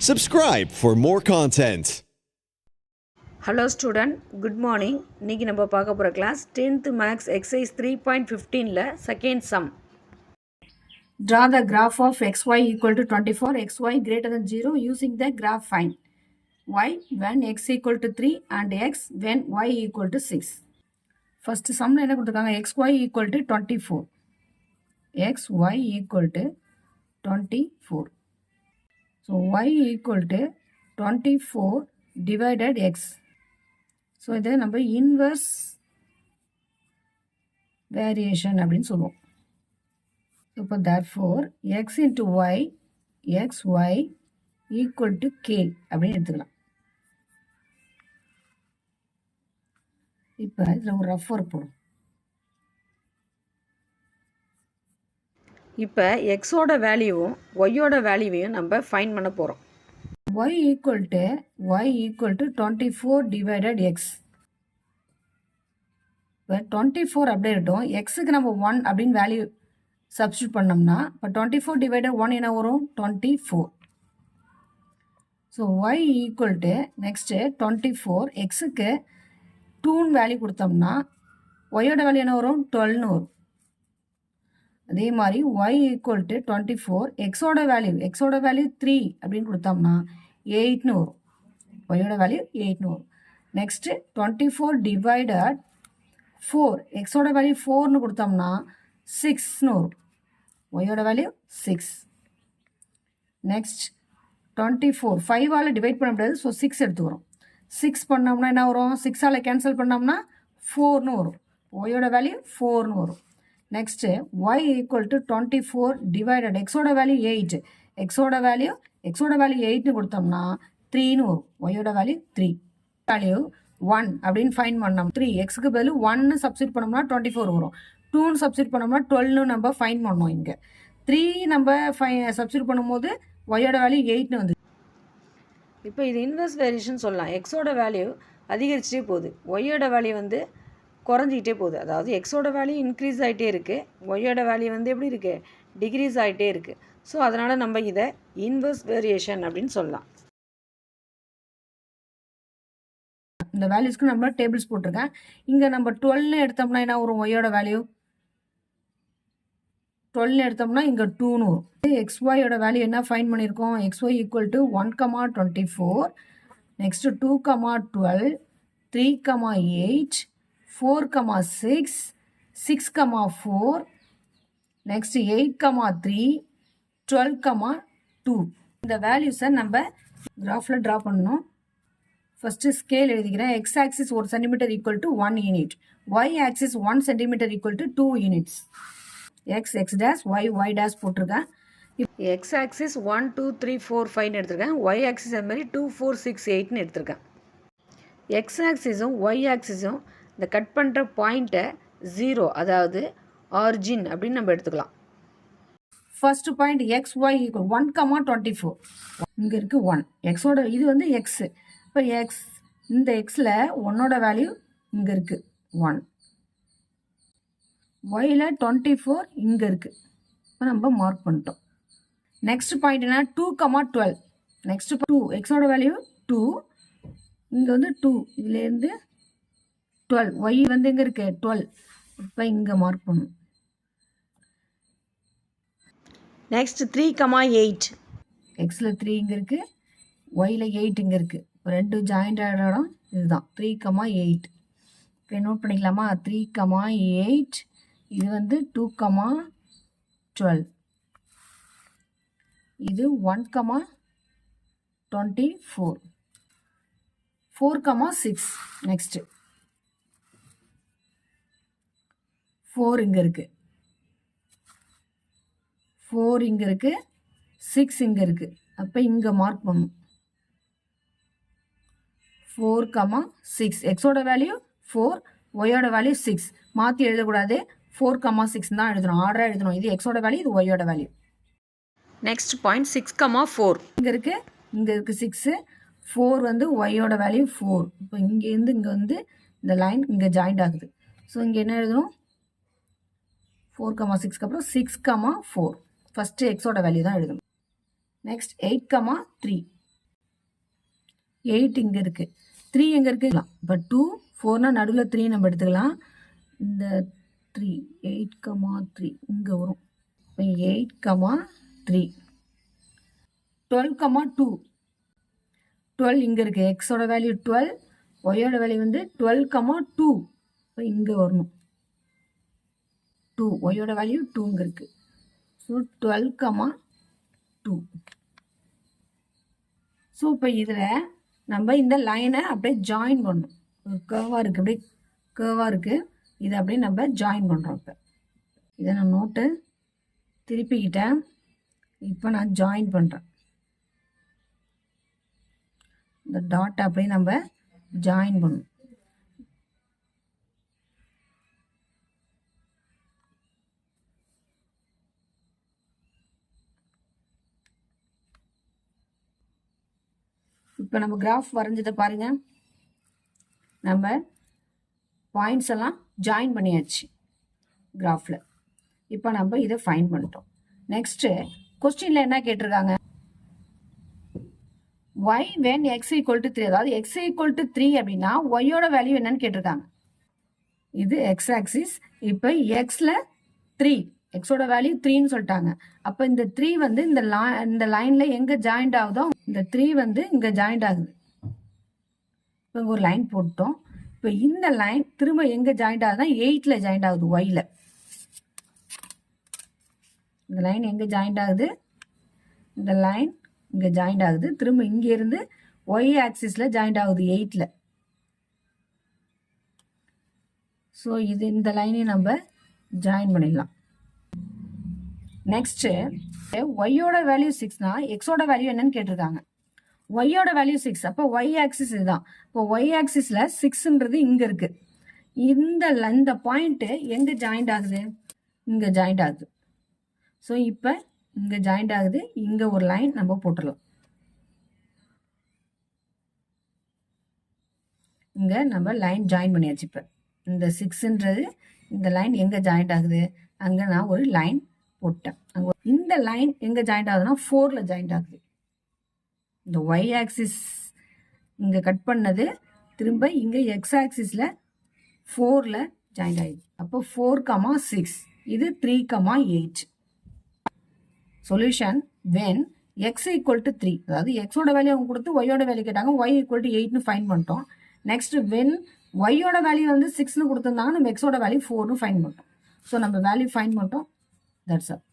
Subscribe for more content. Hello student, good morning. இன்னைக்கு நம்ம பார்க்க போற class 10th maths exercise 3.15ல second sum. Draw the graph of xy equal to 24, xy greater than 0 using the graph find. Y when x equal to 3 and x when y equal to 6. First sum என்ன கொடுத்திருக்காங்க xy equal to 24. xy equal to 24. So y equal to 24 divided x. So இதை நம்ம inverse variation அப்படின்னு சொல்லுவோம். இப்போ therefore x into y xy equal to k அப்படின்னு எடுத்துக்கலாம். இப்போ இதில் ஒரு ரஃப் ஒர்க் போடும். இப்போ எக்ஸோட வேல்யூவும் ஒய்யோட வேல்யூவையும் நம்ம ஃபைண்ட் பண்ண போகிறோம். y equal to 24 divided x. இப்போ 24 அப்படியே இருக்கட்டும். எக்ஸுக்கு நம்ம 1 அப்படின்னு வேல்யூ சப்ஸ்டியூட் பண்ணோம்னா இப்போ 24 டிவைடட் 1 என்ன வரும் 24. So y equal to next 24 எக்ஸுக்கு 2ன்னு வேல்யூ கொடுத்தோம்னா ஒய்யோட வேல்யூ என்ன வரும் 12ன்னு வரும். அதே மாதிரி y ஈக்குவல் டு 24 எக்ஸோட வேல்யூ 3 அப்படின்னு கொடுத்தோம்னா 8ன்னு வரும். ஒய்யோட வேல்யூ 8ன்னு வரும். நெக்ஸ்ட்டு 24 டிவைடட் 4 எக்ஸோட வேல்யூ 4ன்னு கொடுத்தோம்னா 6ன்னு வரும். ஒய்யோட வேல்யூ 6. நெக்ஸ்ட் 24 5ஆல் டிவைட் பண்ண முடியாது. ஸோ 6 எடுத்து வரும். 6 பண்ணோம்னா என்ன வரும் 6ஆல் கேன்சல் பண்ணோம்னா 4ன்னு வரும். ஒய்யோட வேல்யூ 4ன்னு வரும். Next y equal to 24 divided எக்ஸோட வேல்யூ 8 எக்ஸோட வேல்யூ 8ன்னு கொடுத்தோம்னா 3ன்னு வரும். ஒய்யோட வேல்யூ 3. வேல்யூ 1 அப்படின்னு ஃபைன் பண்ணோம். 3 எக்ஸுக்கு பதில் 1ன்னு சப்ஸ்டியூட் பண்ணோம்னா 24 வரும். 2ன்னு சப்ஸ்டியூட் பண்ணோம்னா 12ன்னு நம்ம ஃபைன் பண்ணோம். இங்கே 3 நம்ம சப்ஸ்டியூட் பண்ணும்போது ஒய்யோட வேல்யூ 8ன்னு வந்து. இப்போ இது இன்வெர்ஸ் வேரியேஷன் சொல்லலாம். எக்ஸோட வேல்யூ அதிகரிச்சுட்டே போகுது, ஒய்யோட வேல்யூ வந்து குறைஞ்சிக்கிட்டே போகுது. அதாவது எக்ஸோட வேல்யூ இன்க்ரீஸ் ஆகிட்டே இருக்குது, ஒய்யோட வேல்யூ வந்து எப்படி இருக்குது டிக்ரீஸ் ஆகிட்டே இருக்குது. ஸோ அதனால் நம்ம இதை இன்வெர்ஸ் வேரியேஷன் அப்படின்னு சொல்லலாம். இந்த வேல்யூஸ்க்கு நம்ம டேபிள்ஸ் போட்டிருக்கேன். இங்கே நம்ம 12ன்னு எடுத்தோம்னா என்ன வரும் ஒய்யோட வேல்யூ 12ன்னு எடுத்தோம்னா இங்கே 2ன்னு வரும். எக்ஸ்ஒயோட வேல்யூ என்ன ஃபைன் பண்ணியிருக்கோம் xy equal to 1,24 next 2,12 3,8 4,6 6,4 next 8,3 12,2. இந்த வேல்யூஸை நம்ம கிராஃபில் ட்ரா பண்ணணும். ஃபஸ்ட்டு ஸ்கேல் எழுதிக்கிறேன். X axis 1 centimetre equal to 1 unit, y axis 1 centimetre equal to 2 units. X dash y dash போட்டிருக்கேன். எக்ஸ் ஆக்சிஸ் 1 2 3 4 5ன்னு எடுத்திருக்கேன். ஒய் ஆக்சிஸ் அது மாதிரி 2 4 6 8ன்னு எடுத்திருக்கேன். எக்ஸ் ஆக்சிஸும் ஒய் ஆக்சிஸும் இந்த கட் பண்ணுற பாயிண்ட்டை 0 அதாவது ஆரிஜின் அப்படின்னு நம்ம எடுத்துக்கலாம். First point x y equal 1,24 இங்கே இருக்குது 1 எக்ஸோட இது வந்து எக்ஸு. இப்போ எக்ஸ் இந்த எக்ஸில் 1ஓட வேல்யூ இங்கே இருக்குது 1, ஒயில் 24 இங்கே இருக்குது. இப்போ நம்ம மார்க் பண்ணிட்டோம். நெக்ஸ்ட் பாயிண்ட் என்ன 2,12 நெக்ஸ்ட் 2 எக்ஸோட வேல்யூ 2 இங்கே வந்து 2 இதுலேருந்து 12 ஒய் வந்து எங்கே இருக்குது 12. இப்போ இங்கே மார்க் பண்ணும். நெக்ஸ்ட் 3,8 எக்ஸில் 3 இங்கே இருக்குது, ஒயில் 8 இங்கே இருக்குது. ரெண்டு ஜாயிண்ட் ஆகிற இடம் இதுதான் 3,8. இப்போ நோட் பண்ணிக்கலாமா 3,8 இது வந்து 2,12 இது 1,24 4,6 நெக்ஸ்ட்டு 4 இங்கே இருக்குது, 4 இங்கே இருக்குது, 6 இங்கே இருக்குது. அப்போ இங்கே மார்க் பண்ணும் 4,6 எக்ஸோட வேல்யூ 4 ஒய்யோட வேல்யூ 6 மாற்றி எழுதக்கூடாது. 4,6 தான் எழுதணும், ஆர்டராக எழுதணும். இது எக்ஸோட வேல்யூ, இது ஒய்யோட வேல்யூ. நெக்ஸ்ட் பாயிண்ட் 6,4 இங்கே இருக்குது 6 4 வந்து ஒய்யோட வேல்யூ 4. இப்போ இங்கேருந்து இங்கே வந்து இந்த லைன் இங்கே ஜாயிண்ட் ஆகுது. ஸோ இங்கே என்ன எழுதணும் 4,6க்கு அப்புறம் 6,4 ஃபஸ்ட்டு எக்ஸோட வேல்யூ தான் எழுதணும். நெக்ஸ்ட் 8,3 8 இங்கே இருக்குது, 3 எங்கே இருக்குது. இப்போ 2 4னா நடுவில் 3 நம்ம எடுத்துக்கலாம். இந்த 3 8, 3 இங்கே வரும். இப்போ 8, 3 12, 2 12 இங்கே இருக்குது. எக்ஸோட வேல்யூ 12, ஒய்யோட வேல்யூ வந்து 12, 2. இப்போ இங்கே வரணும் 2, ஒய்யோட வேல்யூ 2 இங்கே இருக்குது. ஸோ 12, 2. ஸோ இப்போ இதில் நம்ம இந்த லைனை அப்படியே ஜாயின் பண்ணணும். ஒரு கேர்வாக இருக்குது, அப்படியே கேர்வாக இருக்குது. இதை அப்படியே நம்ம ஜாயின் பண்ணுறோம். இப்போ இதை நான் நோட்டு திருப்பிக்கிட்டேன். இப்போ நான் ஜாயின் பண்ணுறேன். இந்த டாட் அப்படியே நம்ம ஜாயின் பண்ணணும். இப்போ நம்ம கிராஃப் வரைஞ்சதை பாருங்க. நம்ம பாயிண்ட்ஸ் எல்லாம் ஜாயின் பண்ணியாச்சு கிராஃபில். இப்போ நம்ம இதை ஃபைண்ட் பண்ணிட்டோம். நெக்ஸ்ட்டு கொஸ்டினில் என்ன கேட்டிருக்காங்க, y when x equal to 3, அதாவது x equal to 3 அப்படின்னா ஒய்யோட வேல்யூ என்னன்னு கேட்டிருக்காங்க. இது எக்ஸ் ஆக்சிஸ். இப்போ எக்ஸில் 3, எக்ஸோட வேல்யூ 3ன்னு சொல்லிட்டாங்க. அப்போ இந்த 3 வந்து இந்த லைனில் எங்கே ஜாயிண்ட் ஆகுதோ இந்த 3 வந்து இங்கே ஜாயிண்ட் ஆகுது. இப்போ ஒரு லைன் போட்டோம். இப்போ இந்த லைன் திரும்ப எங்கே ஜாயிண்ட் ஆகுதுன்னா 8ல் ஜாயிண்ட் ஆகுது, ஒய்யில். இந்த லைன் எங்கே ஜாயிண்ட் ஆகுது, இந்த லைன் இங்கே ஜாயிண்ட் ஆகுது. திரும்ப இங்கேருந்து ஒய் ஆக்சிஸில் ஜாயிண்ட் ஆகுது 8ல். ஸோ இது இந்த லைனையும் நம்ம ஜாயின் பண்ணிடலாம். நெக்ஸ்ட்டு ஒய்யோட வேல்யூ 6னா எக்ஸோட வேல்யூ என்னன்னு கேட்டிருக்காங்க. ஒய்யோட வேல்யூ 6, அப்போ ஒய் ஆக்சிஸ் இதுதான். இப்போ ஒய் ஆக்சிஸில் 6ன்றது இங்கே இருக்குது. இந்த பாயிண்ட்டு எங்கே ஜாயிண்ட் ஆகுது, இங்கே ஜாயிண்ட் ஆகுது. ஸோ இப்போ இங்கே ஜாயிண்ட் ஆகுது. இங்கே ஒரு லைன் நம்ம போட்டுடலாம். இங்கே நம்ம லைன் ஜாயின் பண்ணியாச்சு. இப்போ இந்த 6ன்றது இந்த லைன் எங்கே ஜாயிண்ட் ஆகுது, அங்கே நான் ஒரு லைன் போட்டேன். அங்கே இந்த லைன் எங்கே ஜாயிண்ட் ஆகுதுன்னா 4ல் ஜாயிண்ட் ஆகுது. இந்த ஒய் ஆக்சிஸ் இங்கே கட் பண்ணது திரும்ப இங்கே எக்ஸ் ஆக்சிஸில் 4ல் ஜாயிண்ட் ஆகுது. அப்போ 4, 6, இது 3, 8. Solution when x equal to 3, அதாவது எக்ஸோட வேல்யூ அவங்க கொடுத்து ஒய்யோட வேல்யூ கேட்டாங்க. y equal to 8ன்னு ஃபைன் பண்ணிட்டோம். நெக்ஸ்ட் when ஒய்யோட வேல்யூ வந்து 6ன்னு கொடுத்துருந்தாங்க, நம்ம எக்ஸோட வேல்யூ 4ன்னு ஃபைன் பண்ணிட்டோம். ஸோ நம்ம வேல்யூ ஃபைன் பண்ணிட்டோம். That's all.